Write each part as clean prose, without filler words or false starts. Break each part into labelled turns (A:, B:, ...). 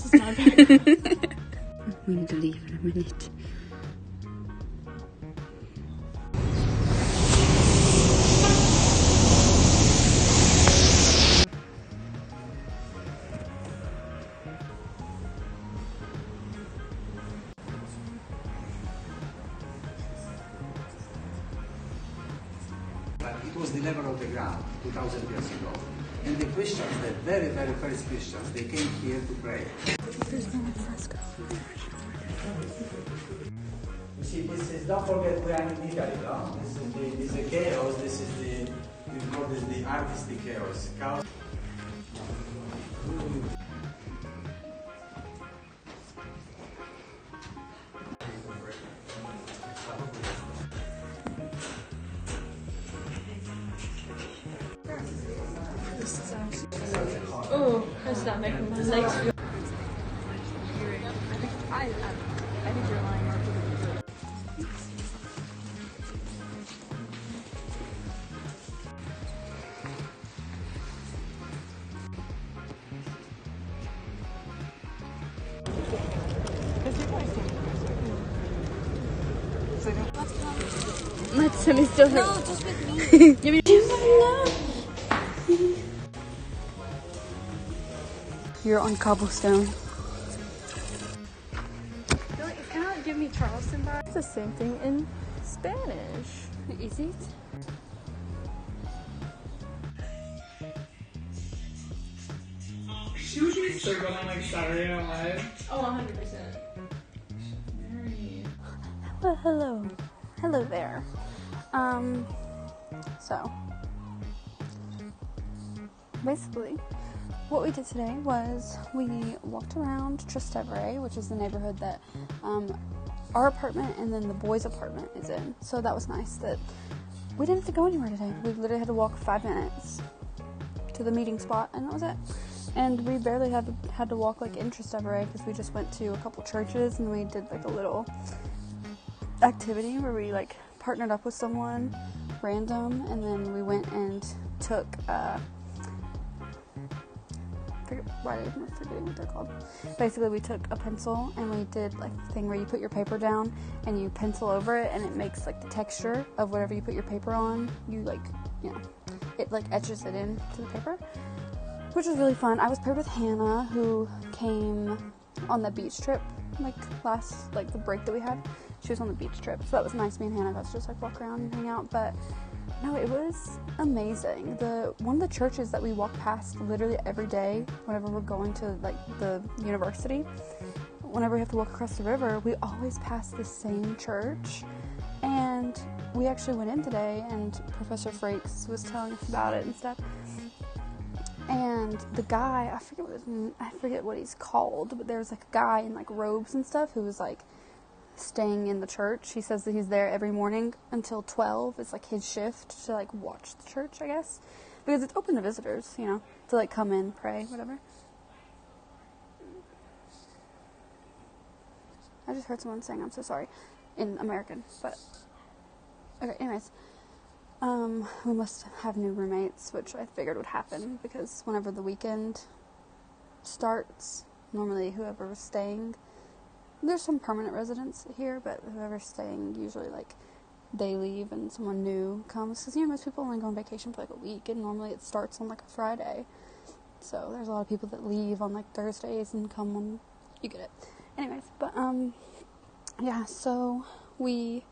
A: This is not very good.
B: We need to leave in a minute.
C: It was the level of the ground 2,000 years ago. And the Christians, the very, very first Christians, they came here to pray.
B: There's no fresco.
C: You see, this is, don't forget we are in Italy, no? This is the chaos, this is we call this the artistic chaos.
A: Oh, that's not making my legs feel.
B: I think you're lying. My tummy still hurts.
A: No, just with me.
B: Give me. You're on cobblestone.
A: I feel like it's kind of like giving me Charleston vibes. It's the same thing in Spanish.
B: Is it?
D: She was still going like Saturday Night Live.
A: Oh, 100%.
D: Mary.
B: Well, hello. Hello there. So basically what we did today was we walked around Trastevere, which is the neighborhood that our apartment and then the boys' apartment is in. So that was nice that we didn't have to go anywhere today. We literally had to walk 5 minutes to the meeting spot, and that was it. And we barely had to walk like in Trastevere because we just went to a couple churches and we did like a little activity where we like partnered up with someone random, and then we went and took I'm forgetting what they're called. Basically, we took a pencil and we did like the thing where you put your paper down and you pencil over it, and it makes like the texture of whatever you put your paper on. You like, you know, it like etches it into the paper, which was really fun. I was paired with Hannah, who came on the beach trip like the break that we had. She was on the beach trip, so that was nice. Me and Hannah got to just like walk around and hang out, but no, it was amazing. One of the churches that we walk past literally every day whenever we're going to like the university, whenever we have to walk across the river, we always pass the same church. And we actually went in today, and Professor Frakes was telling us about it and stuff. And the guy, I forget what he's called, but there's like a guy in like robes and stuff who was like staying in the church. He says that he's there every morning until 12. It's like his shift to like watch the church, I guess, because it's open to visitors, you know, to like come in, pray, whatever. I just heard someone saying I'm so sorry in American, but okay, anyways. We must have new roommates, which I figured would happen because whenever the weekend starts, normally whoever was staying, there's some permanent residents here, but whoever's staying, usually like they leave and someone new comes, because you know most people only go on vacation for like a week, and normally it starts on like a Friday, so there's a lot of people that leave on like Thursdays and come on, you get it. Anyways, but yeah, so we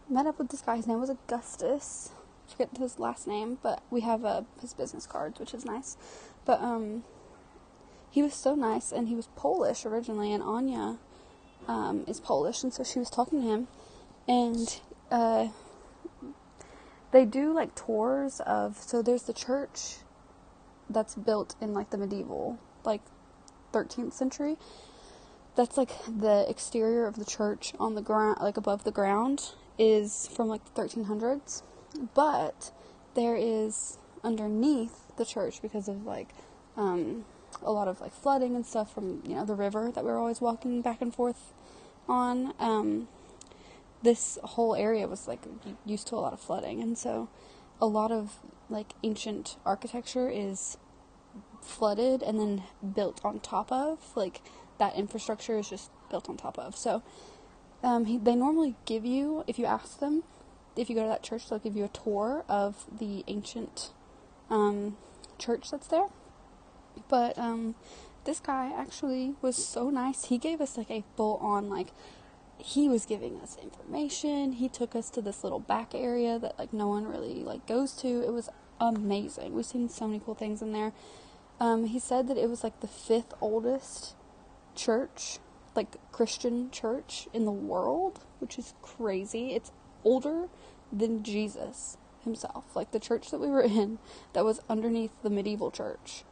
B: met up with this guy. His name was Augustus. I forget his last name, but we have his business cards, which is nice. But he was so nice, and he was Polish originally, and Anya is Polish, and so she was talking to him, and they do like tours of, so there's the church that's built in like the medieval, like 13th century. That's like the exterior of the church on the ground, like above the ground, is from like the 1300s, but there is underneath the church, because of like a lot of like flooding and stuff from, you know, the river that we were always walking back and forth on. This whole area was like used to a lot of flooding, and so a lot of like ancient architecture is flooded and then built on top of. Like, that infrastructure is just built on top of. So, they normally give you, if you ask them, if you go to that church, they'll give you a tour of the ancient church that's there. But this guy actually was so nice. He gave us like a full on, like, he was giving us information. He took us to this little back area that like no one really like goes to. It was amazing. We've seen so many cool things in there. He said that it was like the 5th oldest church, like Christian church in the world, which is crazy. It's older than Jesus himself. Like, the church that we were in that was underneath the medieval church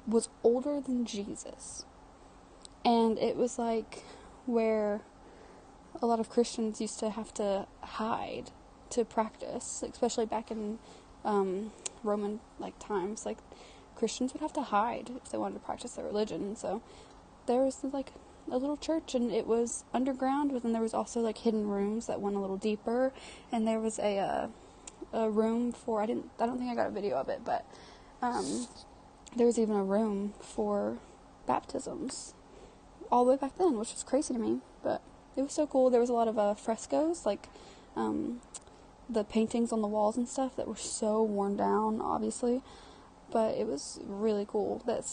B: was older than Jesus. And it was like where a lot of Christians used to have to hide to practice, especially back in Roman like times. Like, Christians would have to hide if they wanted to practice their religion. And so there was like a little church, and it was underground, but then there was also like hidden rooms that went a little deeper, and there was a room for, I don't think I got a video of it, but there was even a room for baptisms all the way back then, which was crazy to me, but it was so cool. There was a lot of frescoes, like the paintings on the walls and stuff that were so worn down, obviously, but it was really cool that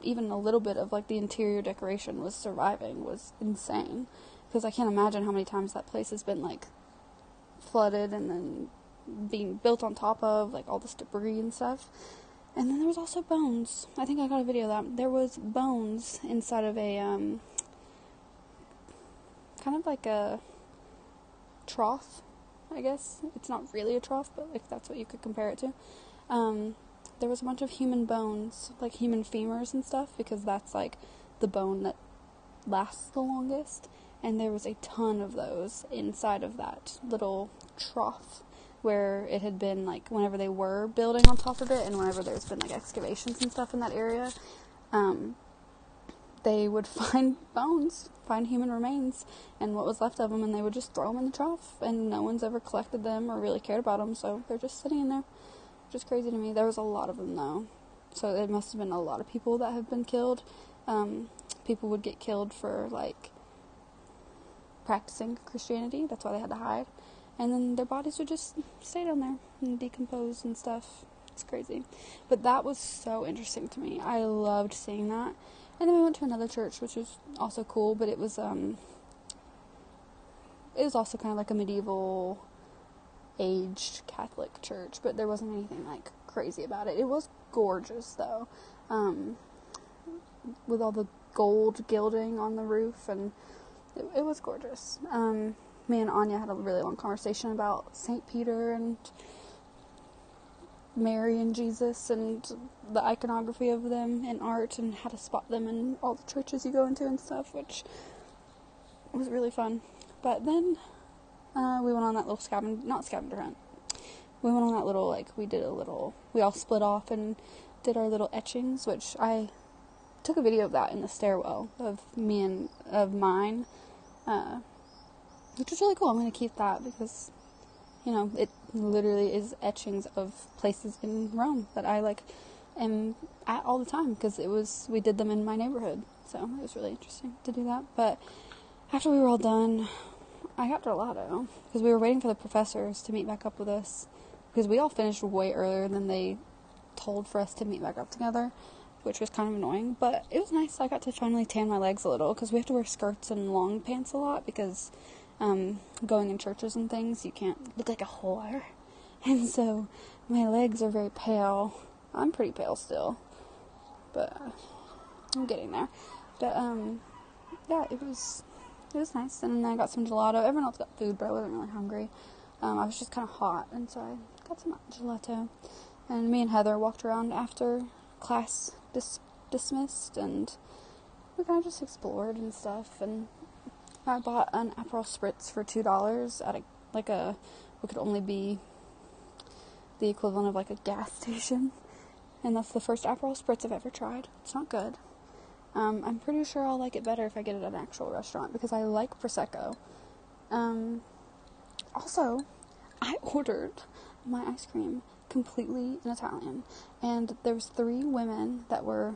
B: even a little bit of like the interior decoration was surviving. Was insane, because I can't imagine how many times that place has been like flooded and then being built on top of, like, all this debris and stuff. And then there was also bones. I think I got a video of that. There was bones inside of a kind of like a trough, I guess. It's not really a trough, but if that's what you could compare it to. There was a bunch of human bones, like human femurs and stuff, because that's like the bone that lasts the longest. And there was a ton of those inside of that little trough where it had been, like, whenever they were building on top of it, and whenever there's been like excavations and stuff in that area, they would find bones, find human remains, and what was left of them, and they would just throw them in the trough, and no one's ever collected them or really cared about them, so they're just sitting in there, which is crazy to me. There was a lot of them, though, so it must have been a lot of people that have been killed. People would get killed for, like, practicing Christianity. That's why they had to hide, and then their bodies would just stay down there and decompose and stuff. It's crazy, but that was so interesting to me. I loved seeing that. And then we went to another church, which was also cool, but it was also kind of like a medieval aged Catholic church, but there wasn't anything like crazy about it. It was gorgeous though, with all the gold gilding on the roof, and it was gorgeous. Me and Anya had a really long conversation about St. Peter and Mary and Jesus and the iconography of them in art and how to spot them in all the churches you go into and stuff, which was really fun. But then we went on that little scavenger hunt. We went on that little, like, we all split off and did our little etchings, which I took a video of that in the stairwell of mine, which was really cool. I'm going to keep that because, you know, it literally is etchings of places in Rome that I, like, am at all the time, because we did them in my neighborhood, so it was really interesting to do that. But after we were all done, I got gelato, because we were waiting for the professors to meet back up with us, because we all finished way earlier than they told for us to meet back up together, which was kind of annoying, but it was nice. I got to finally tan my legs a little, because we have to wear skirts and long pants a lot, because going in churches and things, you can't look like a whore, and so my legs are very pale. I'm pretty pale still, but I'm getting there. But yeah, it was nice. And then I got some gelato. Everyone else got food, but I wasn't really hungry. I was just kind of hot, and so I got some gelato. And me and Heather walked around after class dismissed, and we kind of just explored and stuff. And I bought an Aperol Spritz for $2 at what could only be the equivalent of like a gas station. And that's the first Aperol Spritz I've ever tried. It's not good. I'm pretty sure I'll like it better if I get it at an actual restaurant, because I like Prosecco. Also, I ordered my ice cream completely in Italian. And there was 3 women that were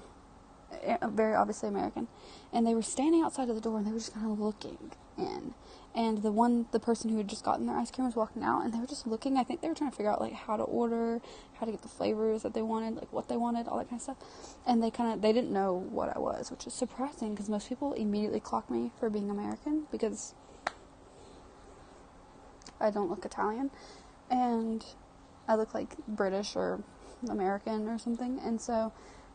B: very obviously American, and they were standing outside of the door, and they were just kind of looking in. And the person who had just gotten their ice cream was walking out, and they were just looking. I think they were trying to figure out, like, how to order, how to get the flavors that they wanted, like, what they wanted, all that kind of stuff. And they didn't know what I was, which is surprising, because most people immediately clock me for being American, because I don't look Italian, and I look like British or American or something, and so,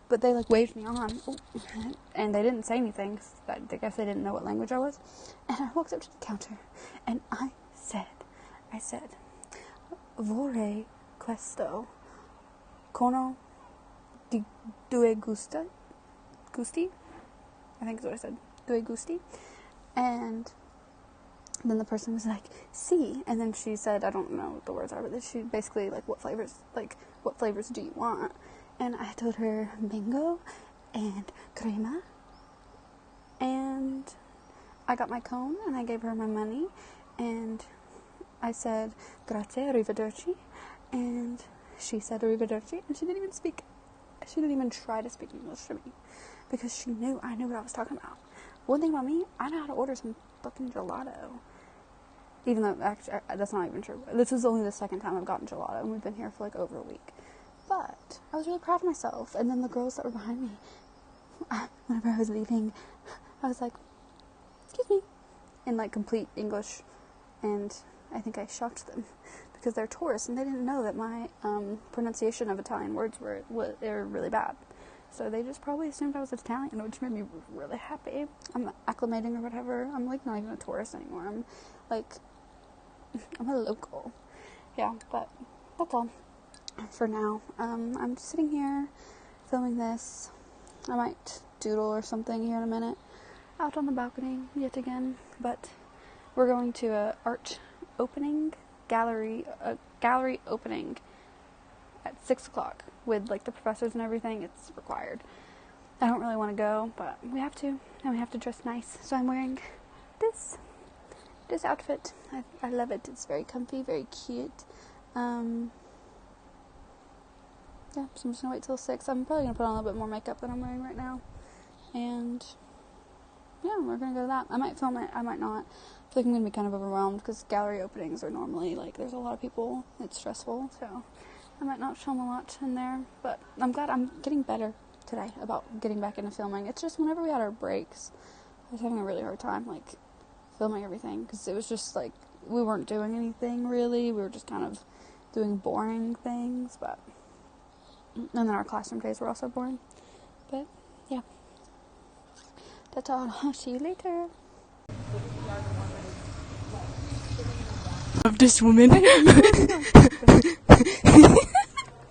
B: but they, like, waved me on, and they didn't say anything, cause I guess they didn't know what language I was, and I walked up to the counter, and I said, vorrei questo, con due gusti, I think is what I said, due gusti, and then the person was like, "Sí," and then she said, I don't know what the words are, but she basically, like, what flavors do you want? And I told her mango and crema, and I got my cone, and I gave her my money, and I said, "Grazie, arrivederci," and she said arrivederci, and she didn't even try to speak English to me, because she knew I knew what I was talking about. One thing about me, I know how to order some fucking gelato. Even though, actually, that's not even true. This is only the second time I've gotten gelato, and we've been here for, like, over a week. But I was really proud of myself. And then the girls that were behind me, whenever I was leaving, I was like, "Excuse me," in, like, complete English. And I think I shocked them, because they're tourists, and they didn't know that my pronunciation of Italian words were really bad. So they just probably assumed I was Italian, which made me really happy. I'm acclimating or whatever. I'm, like, not even a tourist anymore. I'm a local. Yeah, but that's all for now. I'm sitting here filming this. I might doodle or something here in a minute out on the balcony yet again. But we're going to a gallery opening at 6 o'clock with, like, the professors and everything. It's required. I don't really want to go, but we have to, and we have to dress nice. So I'm wearing this outfit. I love it. It's very comfy, very cute. Yeah, so I'm just gonna wait till 6. I'm probably gonna put on a little bit more makeup than I'm wearing right now, and yeah, we're gonna go to that. I might film it, I might not. I feel like I'm gonna be kind of overwhelmed, because gallery openings are normally, like, there's a lot of people. It's stressful, so I might not film a lot in there, but I'm glad I'm getting better today about getting back into filming. It's just whenever we had our breaks, I was having a really hard time, like, filming everything, because it was just, like, we weren't doing anything, really. We were just kind of doing boring things, but, and then our classroom days were also boring, but, yeah. That's all. I'll see you later.
A: Love this woman.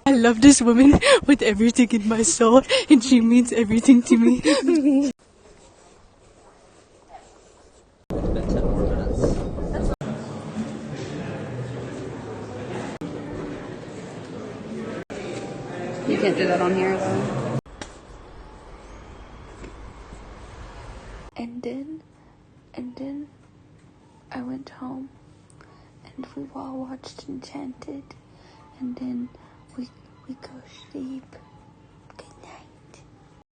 A: I love this woman with everything in my soul, and she means everything to me.
B: You can't do that on here, though. And then I went home, and we all watched Enchanted, and then we go sleep.